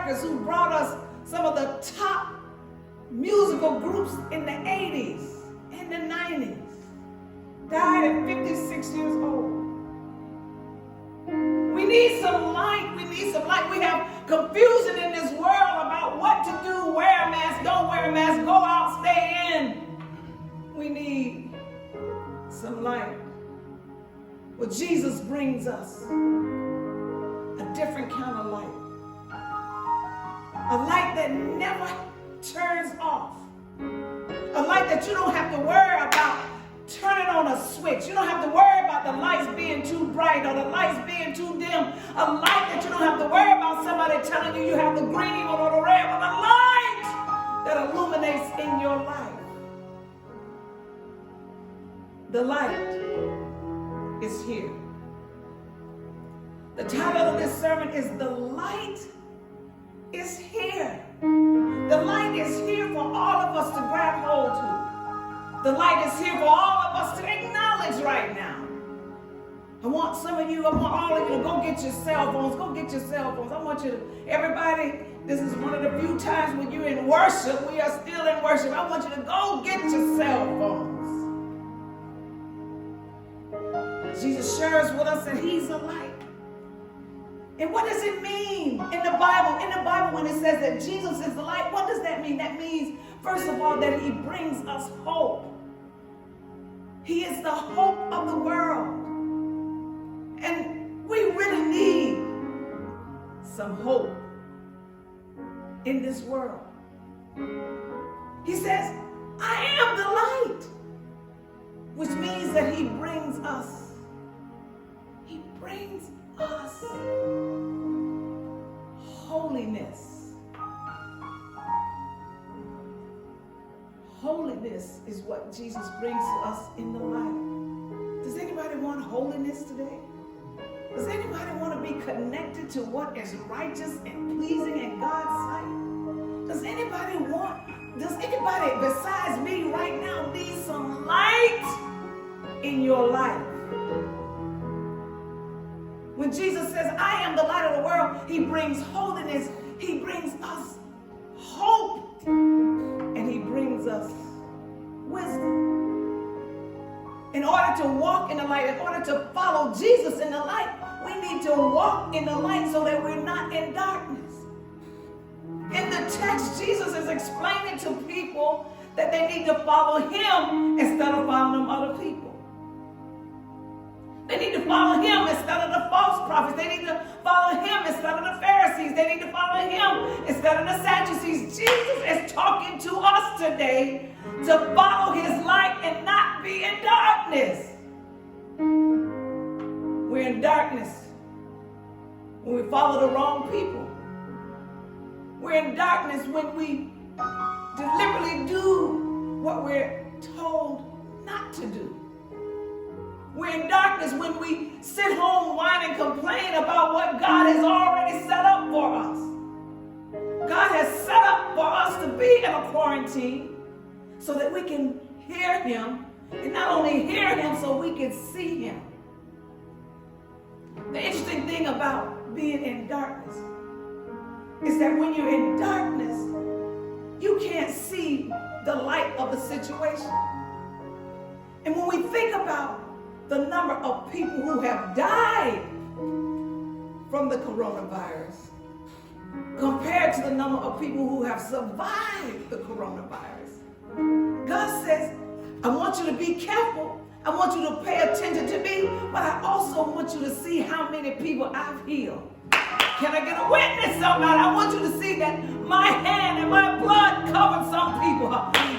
Records, who brought us some of the top musical groups in the 80s and the 90s, died at 56 years old. We need some light. We need some light. We have confusion in this world about what to do, wear a mask, don't wear a mask, go out, stay in. We need some light. Well, Jesus brings us a different kind of light. A light that never turns off. A light that you don't have to worry about turning on a switch. You don't have to worry about the lights being too bright or the lights being too dim. A light that you don't have to worry about somebody telling you you have the green or the red, but a light that illuminates in your life. The light is here. The title of this sermon is The Light is Here. The light is here for all of us to grab hold to. The light is here for all of us to acknowledge right now. I want some of you, I want all of you to go get your cell phones. Go get your cell phones. I want you to, everybody, this is one of the few times when you're in worship, we are still in worship. I want you to go get your cell phones. Jesus shares with us that he's a light. And what does it mean in the Bible? In the Bible, when it says that Jesus is the light, what does that mean? That means, first of all, that he brings us hope. He is the hope of the world. And we really need some hope in this world. He says, I am the light, which means that he brings us holiness. Holiness is what Jesus brings to us in the light. Does anybody want holiness today? Does anybody want to be connected to what is righteous and pleasing in God's sight? Does anybody besides me right now need some light in your life? When Jesus says, I am the light of the world, he brings holiness, he brings us hope, and he brings us wisdom. In order to walk in the light, in order to follow Jesus in the light, we need to walk in the light so that we're not in darkness. In the text, Jesus is explaining to people that they need to follow him instead of following other people. They need to follow him instead of the false prophets. They need to follow him instead of the Pharisees. They need to follow him instead of the Sadducees. Jesus is talking to us today to follow his light and not be in darkness. We're in darkness when we follow the wrong people. We're in darkness when we deliberately do what we're told not to do. We're in darkness when we sit home, whine, and complain about what God has already set up for us. God has set up for us to be in a quarantine so that we can hear him, and not only hear him, so we can see him. The interesting thing about being in darkness is that when you're in darkness, you can't see the light of the situation. And when we think about the number of people who have died from the coronavirus compared to the number of people who have survived the coronavirus, God says, I want you to be careful. I want you to pay attention to me, but I also want you to see how many people I've healed. Can I get a witness, somebody? I want you to see that my hand and my blood covered some people.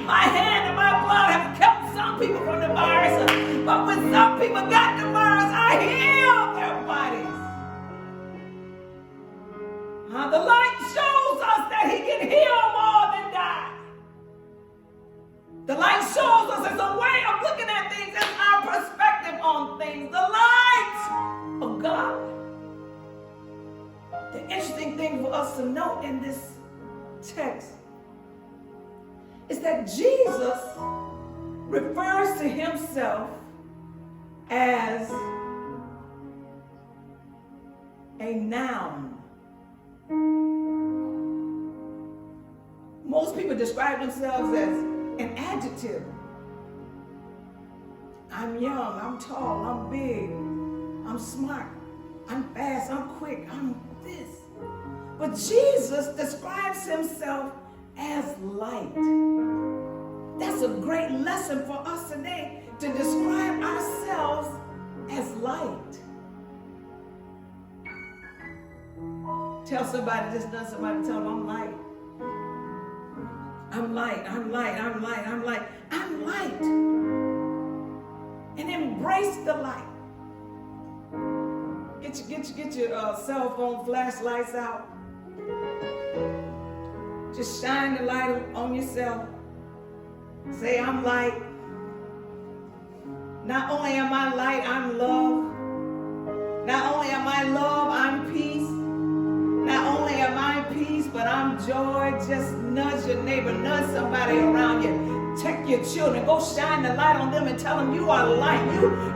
My hand and my blood have kept some people from the virus. But when some people got the virus, I healed their bodies. The light shows us that he can heal more than die. The light shows us it's a way of looking at things. It's our perspective on things. The light of God. The interesting thing for us to note in this text is that Jesus refers to himself as a noun. Most people describe themselves as an adjective. I'm young, I'm tall, I'm big, I'm smart, I'm fast, I'm quick, I'm this. But Jesus describes himself as light. That's a great lesson for us today, to describe ourselves as light. Tell somebody, just done somebody, tell them I'm light. I'm light, I'm light, I'm light, I'm light, I'm light. And embrace the light. Get your cell phone flashlights out. Just shine the light on yourself. Say, I'm light. Not only am I light, I'm love. Not only am I love, I'm peace. Not only am I peace, but I'm joy. Just nudge your neighbor, nudge somebody around you. Check your children. Go shine the light on them and tell them you are light.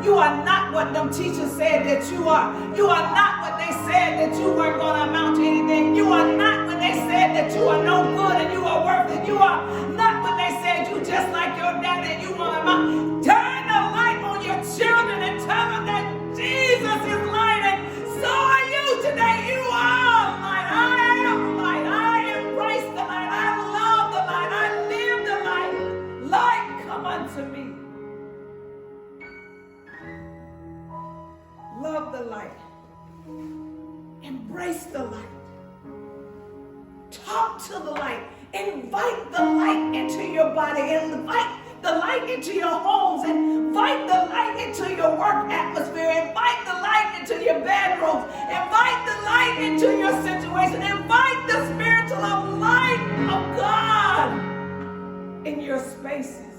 You are not what them teachers said that you are. You are not what they said that you weren't going to amount to anything. You are not when they said that you are no good and you are worthless. You are not when they said you just like your daddy and you want to amount. Turn the light on your children and tell them that Jesus is light, and so are you today. You are light. I am light. I embrace the light. I love the light. I live the light. Light, come unto me. Love the light. Embrace the light. Talk to the light. Invite the light into your body. Invite the light into your homes. Invite the light into your work atmosphere. Invite the light into your bedrooms. Invite the light into your situation. Invite the spiritual light of God in your spaces.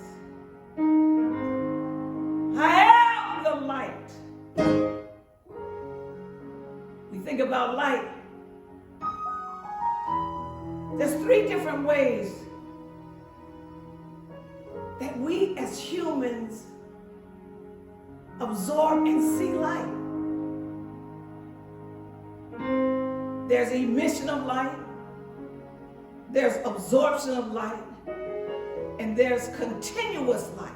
I am the light. We think about light. There's 3 different ways that we as humans absorb and see light. There's emission of light, there's absorption of light, and there's continuous light.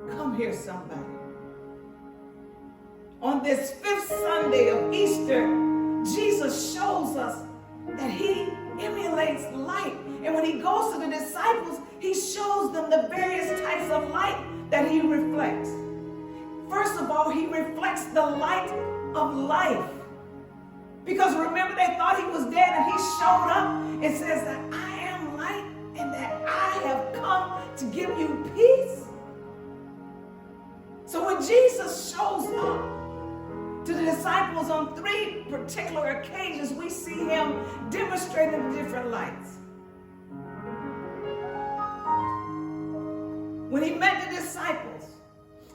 Come here, somebody. On this 5th Sunday of Easter, Jesus shows us that he emulates light. And when he goes to the disciples, he shows them the various types of light that he reflects. First of all, he reflects the light of life. Because remember, they thought he was dead, and he showed up and says that I am light and that I have come to give you peace. So when Jesus shows up to the disciples on 3 particular occasions, we see him demonstrating different lights. When he met the disciples,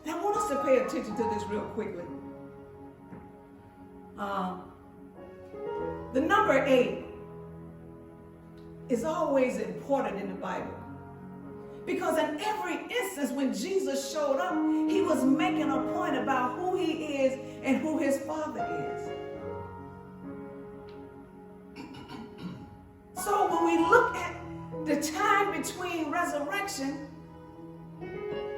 and I want us to pay attention to this real quickly. The number 8 is always important in the Bible. Because in every instance when Jesus showed up, he was making a point about who he is and who his Father is. So when we look at the time between resurrection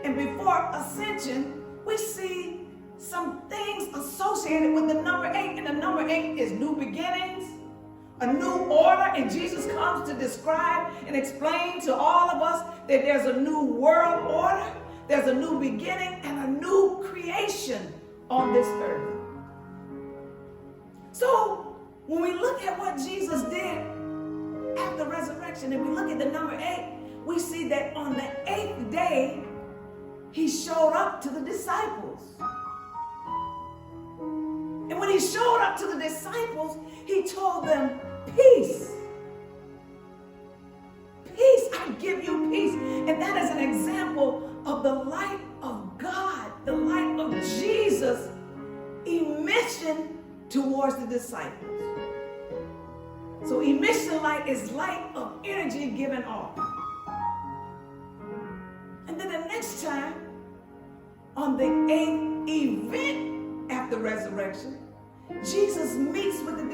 and before ascension, we see some things associated with the number 8. And the number 8 is new beginnings, a new order, and Jesus comes to describe and explain to all of us that there's a new world order, there's a new beginning, and a new creation on this earth. So when we look at what Jesus did after resurrection, and we look at the number 8, we see that on the 8th day, he showed up to the disciples. And when he showed up to the disciples, he told them, peace. Peace, I give you peace. And that is an example of the light of God, the light of Jesus, emission towards the disciples. So emission light is light of energy given off. And then the next time, on the 8th event after resurrection, Jesus meets with the disciples.